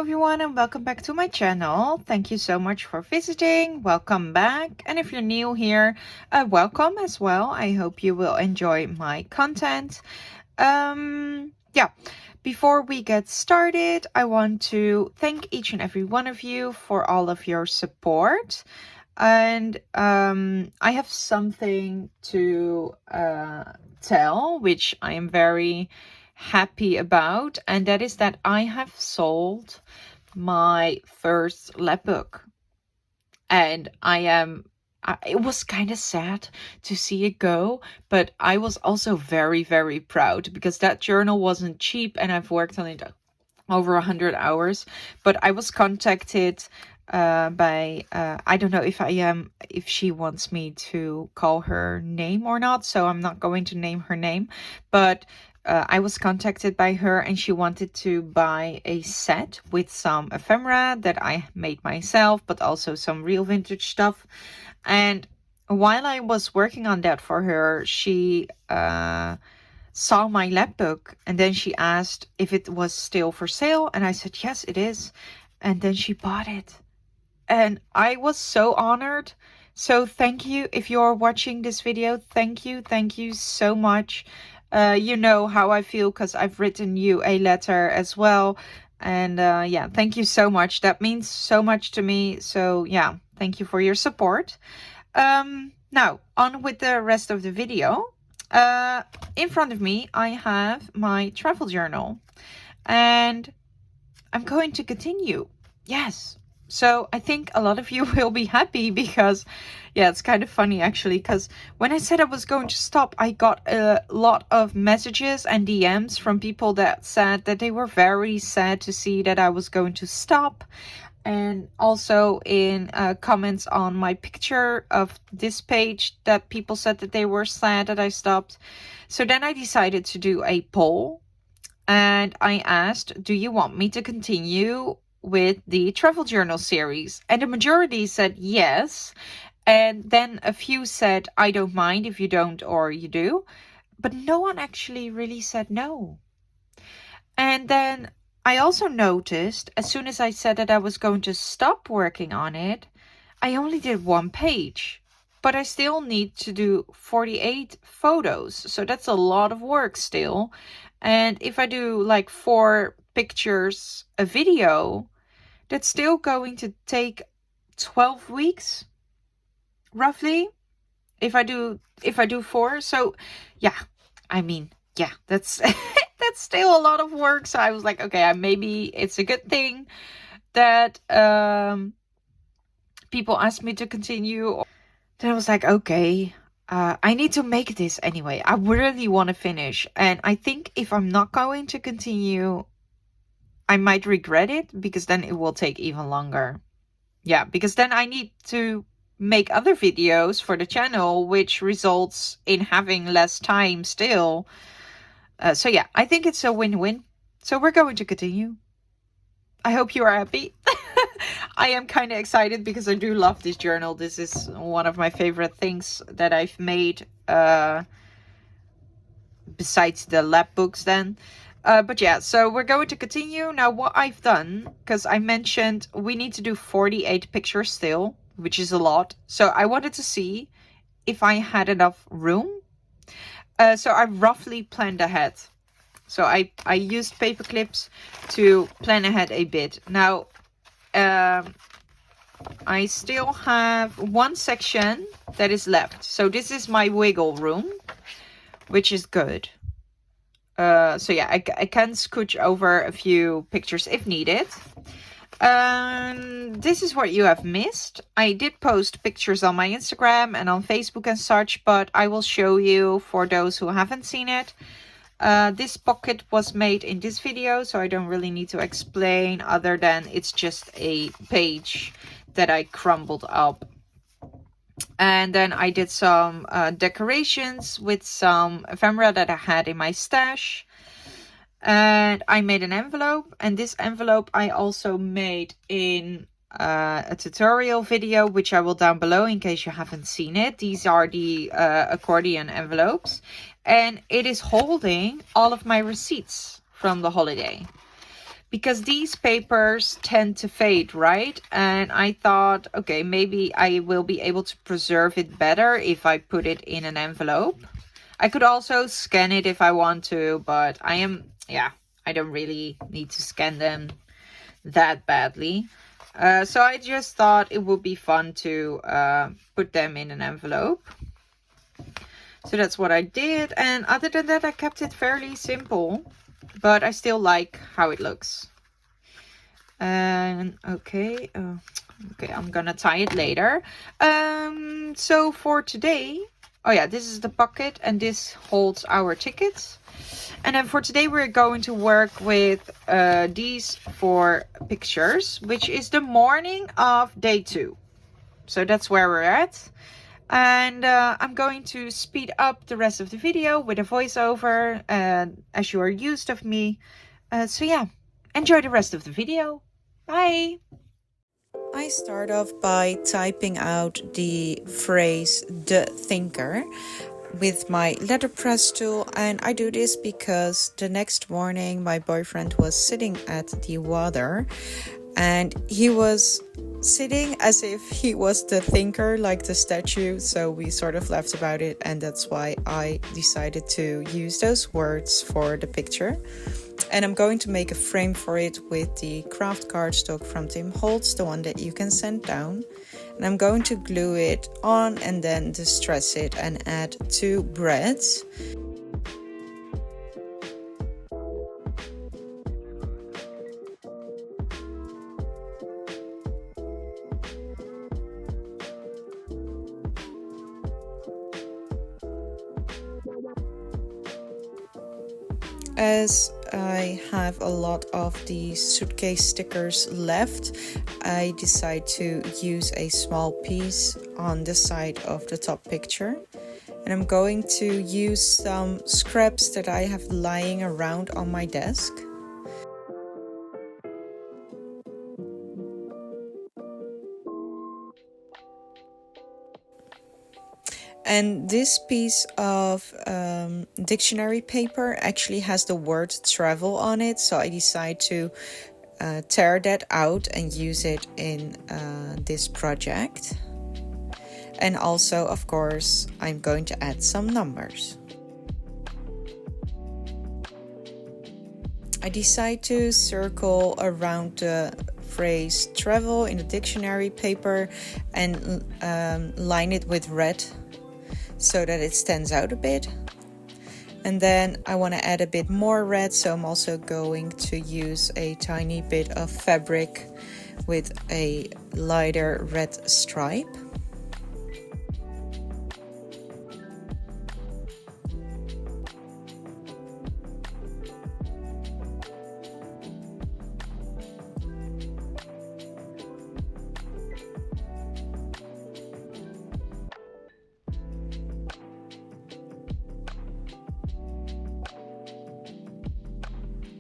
everyone and welcome back to my channel. Thank you so much for visiting. Welcome back. And if you're new here, welcome as well. I hope you will enjoy my content. Before we get started, I want to thank each and every one of you for all of your support. And I have something to tell, which I am very happy about, and that is that I have sold my first lab book. And it was kind of sad to see it go, but I was also very, very proud because that journal wasn't cheap and I've worked on it over 100 hours. But I was contacted by I don't know if she wants me to call her name or not, so I'm not going to name her name, but I was contacted by her and she wanted to buy a set with some ephemera that I made myself, but also some real vintage stuff. And while I was working on that for her, she saw my lab book and then she asked if it was still for sale, and I said yes, it is. And then she bought it and I was so honored. So thank you. If you're watching this video, thank you so much. You know how I feel because I've written you a letter as well. And yeah, thank you so much. That means so much to me. So yeah, thank you for your support. Now on with the rest of the video. In front of me, I have my travel journal and I'm going to continue. Yes. So I think a lot of you will be happy because, yeah, it's kind of funny actually, because when I said I was going to stop, I got a lot of messages and DMs from people that said that they were very sad to see that I was going to stop. And also in comments on my picture of this page that people said that they were sad that I stopped. So then I decided to do a poll and I asked, do you want me to continue with the travel journal series? And the majority said yes. And then a few said, I don't mind if you don't or you do. But no one actually really said no. And then I also noticed as soon as I said that I was going to stop working on it, I only did one page. But I still need to do 48 photos. So that's a lot of work still. And if I do like 4 pictures a video, that's still going to take 12 weeks, roughly, if I do 4. So yeah, I mean, yeah, that's that's still a lot of work. So I was like, okay, maybe it's a good thing that people asked me to continue. Then I was like, okay, I need to make this anyway. I really want to finish. And I think if I'm not going to continue, I might regret it because then it will take even longer. Yeah, because then I need to make other videos for the channel, which results in having less time still. So yeah, I think it's a win-win. So we're going to continue. I hope you are happy. I am kind of excited because I do love this journal. This is one of my favorite things that I've made besides the lab books then. But yeah, so we're going to continue. Now what I've done, because I mentioned we need to do 48 pictures still, which is a lot. So I wanted to see if I had enough room. So I roughly planned ahead. So I used paper clips to plan ahead a bit. Now, I still have one section that is left. So this is my wiggle room, which is good. So yeah, I can scooch over a few pictures if needed. This is what you have missed. I did post pictures on my Instagram and on Facebook and such, but I will show you for those who haven't seen it. This pocket was made in this video, so I don't really need to explain other than it's just a page that I crumbled up. And then I did some decorations with some ephemera that I had in my stash. And I made an envelope, and this envelope I also made in a tutorial video, which I will down below in case you haven't seen it. These are the accordion envelopes, and it is holding all of my receipts from the holiday. because these papers tend to fade, right? And I thought, okay, maybe I will be able to preserve it better if I put it in an envelope. I could also scan it if I want to, but I don't really need to scan them that badly. So I just thought it would be fun to put them in an envelope. So that's what I did. And other than that, I kept it fairly simple, but I still like how it looks. And okay, I'm gonna tie it later. So for today, oh yeah, this is the pocket and this holds our tickets. And then for today, we're going to work with these 4 pictures, which is the morning of day 2. So that's where we're at. And I'm going to speed up the rest of the video with a voiceover, as you are used of me. So yeah, enjoy the rest of the video. Bye! I start off by typing out the phrase "the thinker" with my letterpress tool, and I do this because the next morning my boyfriend was sitting at the water and he was sitting as if he was the thinker, like the statue. So we sort of laughed about it, and that's why I decided to use those words for the picture. And I'm going to make a frame for it with the craft cardstock from Tim Holtz, the one that you can send down. And I'm going to glue it on and then distress it and add 2 breads. As I have a lot of the suitcase stickers left, I decide to use a small piece on the side of the top picture. And I'm going to use some scraps that I have lying around on my desk. And this piece of dictionary paper actually has the word travel on it, so I decide to tear that out and use it in this project. And also, of course, I'm going to add some numbers. I decide to circle around the phrase travel in the dictionary paper and line it with red so that it stands out a bit. And then I want to add a bit more red, so I'm also going to use a tiny bit of fabric with a lighter red stripe.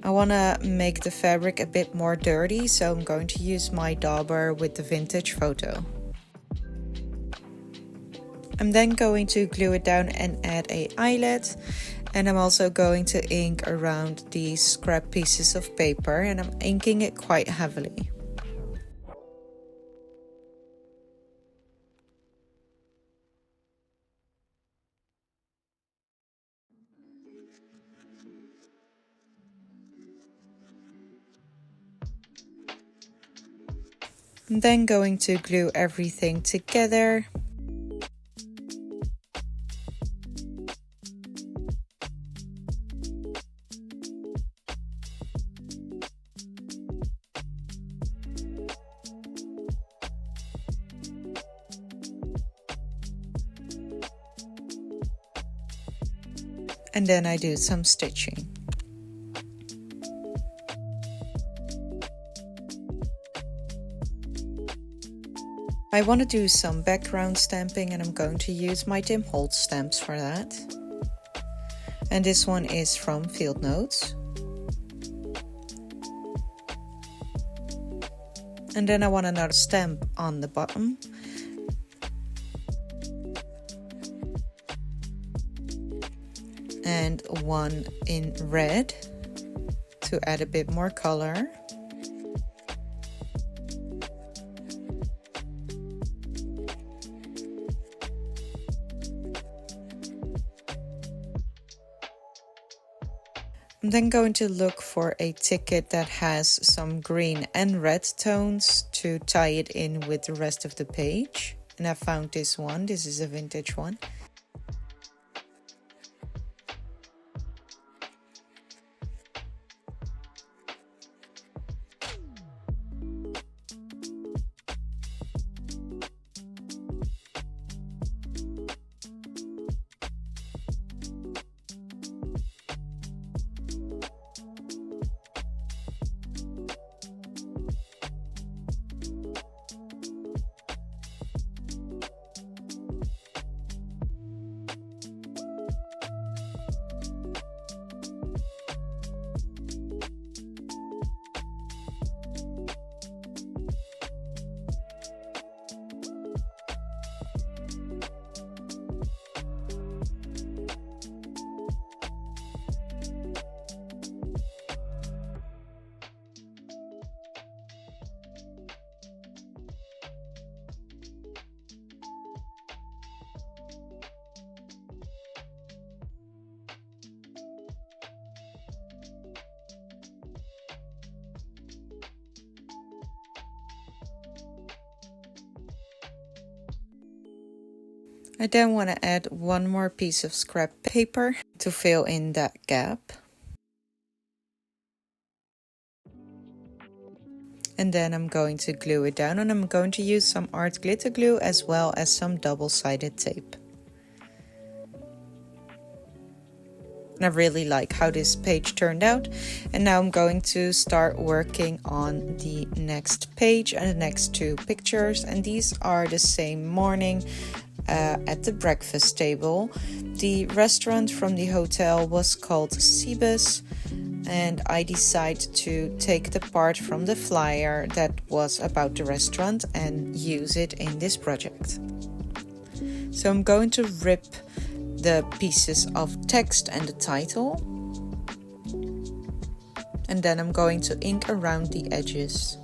I want to make the fabric a bit more dirty, so I'm going to use my dauber with the vintage photo. I'm then going to glue it down and add an eyelet, and I'm also going to ink around these scrap pieces of paper, and I'm inking it quite heavily. I'm then going to glue everything together. And then I do some stitching. I want to do some background stamping, and I'm going to use my Tim Holtz stamps for that. And this one is from Field Notes. And then I want another stamp on the bottom. And one in red to add a bit more color. I'm then going to look for a ticket that has some green and red tones to tie it in with the rest of the page. And I found this one. This is a vintage one. I then want to add one more piece of scrap paper to fill in that gap. And then I'm going to glue it down, and I'm going to use some art glitter glue as well as some double-sided tape. And I really like how this page turned out. And now I'm going to start working on the next page and the next two pictures. And these are the same morning at the breakfast table. The restaurant from the hotel was called Cibus, and I decided to take the part from the flyer that was about the restaurant and use it in this project. So I'm going to rip the pieces of text and the title, and then I'm going to ink around the edges.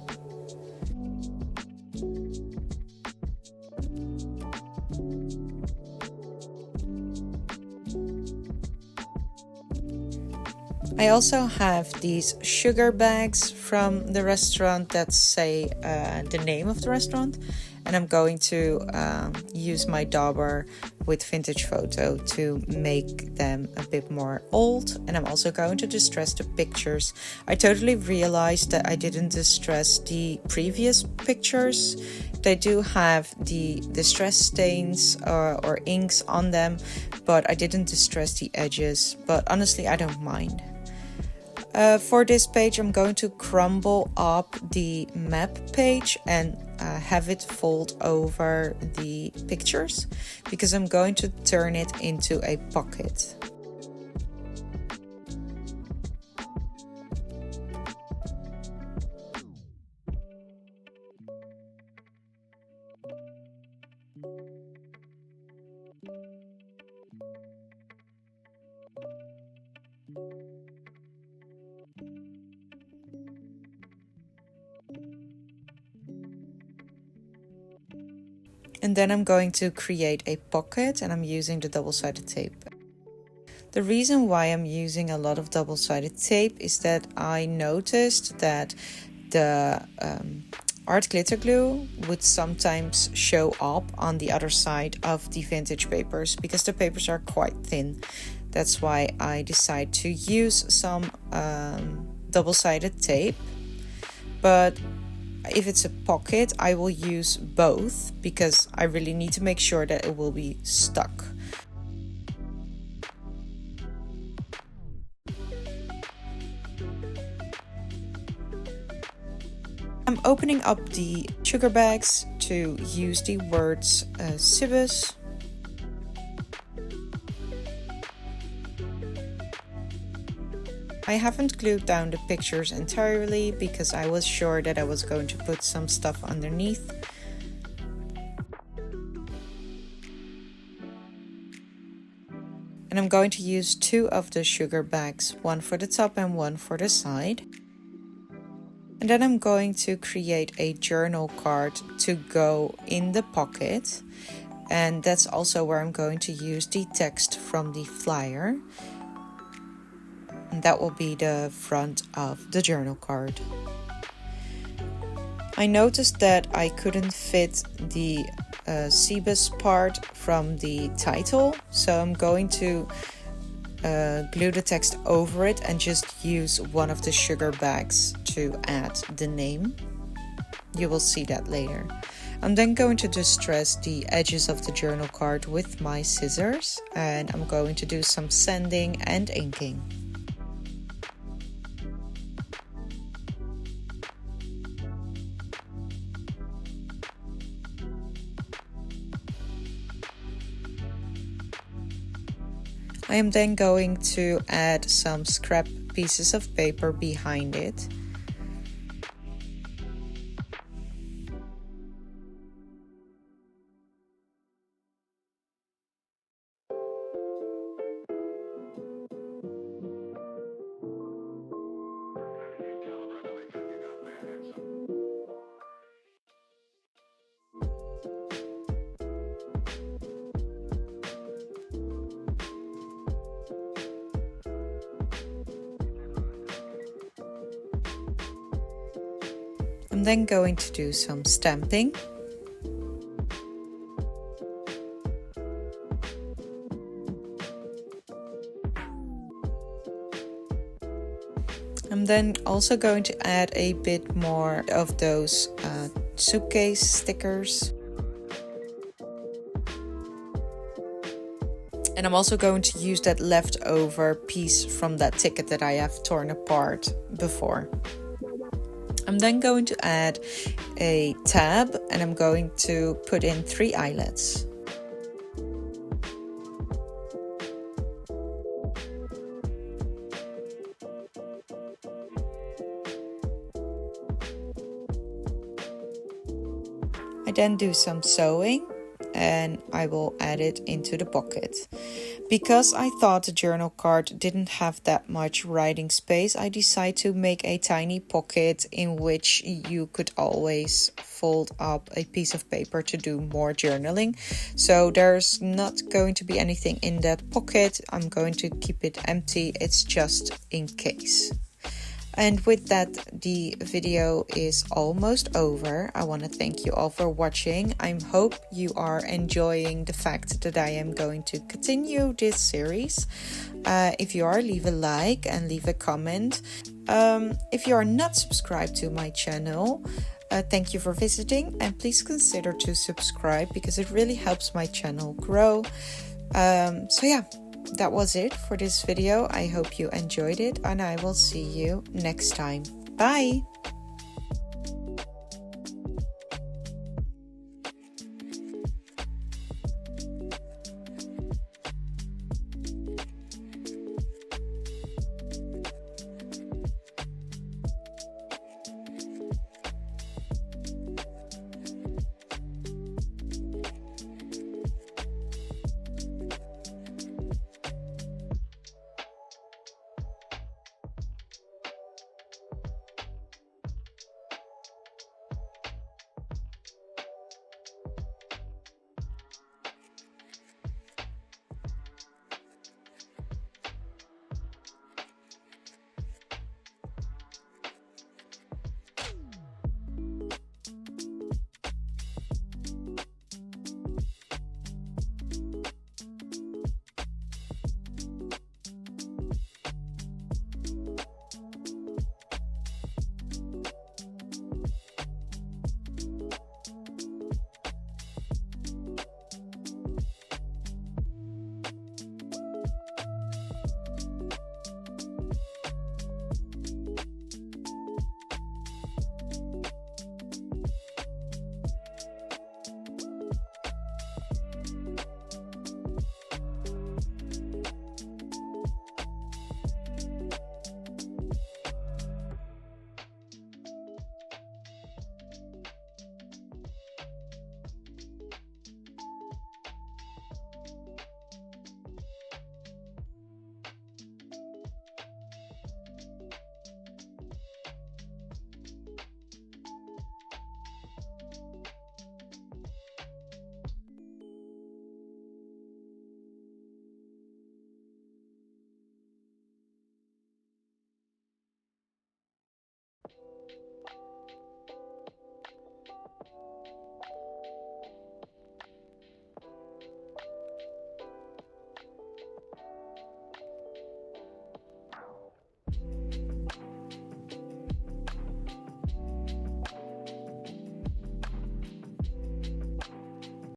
I also have these sugar bags from the restaurant that say the name of the restaurant, and I'm going to use my dauber with Vintage Photo to make them a bit more old. And I'm also going to distress the pictures. I totally realized that I didn't distress the previous pictures. They do have the distress stains or inks on them, but I didn't distress the edges. But honestly, I don't mind. For this page, I'm going to crumble up the map page and have it fold over the pictures, because I'm going to turn it into a pocket. And then I'm going to create a pocket, and I'm using the double-sided tape. The reason why I'm using a lot of double-sided tape is that I noticed that the art glitter glue would sometimes show up on the other side of the vintage papers, because the papers are quite thin. That's why I decided to use some double-sided tape. But if it's a pocket, I will use both, because I really need to make sure that it will be stuck. I'm opening up the sugar bags to use the words Cibus. I haven't glued down the pictures entirely because I was sure that I was going to put some stuff underneath. And I'm I'm going to use 2 of the sugar bags, one for the top and one for the side. And then I'm going to create a journal card to go in the pocket. And that's also where I'm going to use the text from the flyer. And that will be the front of the journal card. I noticed that I couldn't fit the CBUS part from the title, so I'm going to glue the text over it and just use one of the sugar bags to add the name. You will see that later. I'm then going to distress the edges of the journal card with my scissors, and I'm going to do some sanding and inking. I am then going to add some scrap pieces of paper behind it. I'm then going to do some stamping. I'm then also going to add a bit more of those suitcase stickers. And I'm also going to use that leftover piece from that ticket that I have torn apart before. I'm then going to add a tab and I'm going to put in 3 eyelets. I then do some sewing and I will add it into the pocket. Because I thought the journal card didn't have that much writing space, I decided to make a tiny pocket in which you could always fold up a piece of paper to do more journaling. So there's not going to be anything in that pocket. I'm going to keep it empty. It's just in case. And with that, the video is almost over. I want to thank you all for watching. I hope you are enjoying the fact that I am going to continue this series. If you are, leave a like and leave a comment. If you are not subscribed to my channel, thank you for visiting, and please consider to subscribe because it really helps my channel grow. So yeah. That was it for this video. I hope you enjoyed it and I will see you next time. Bye!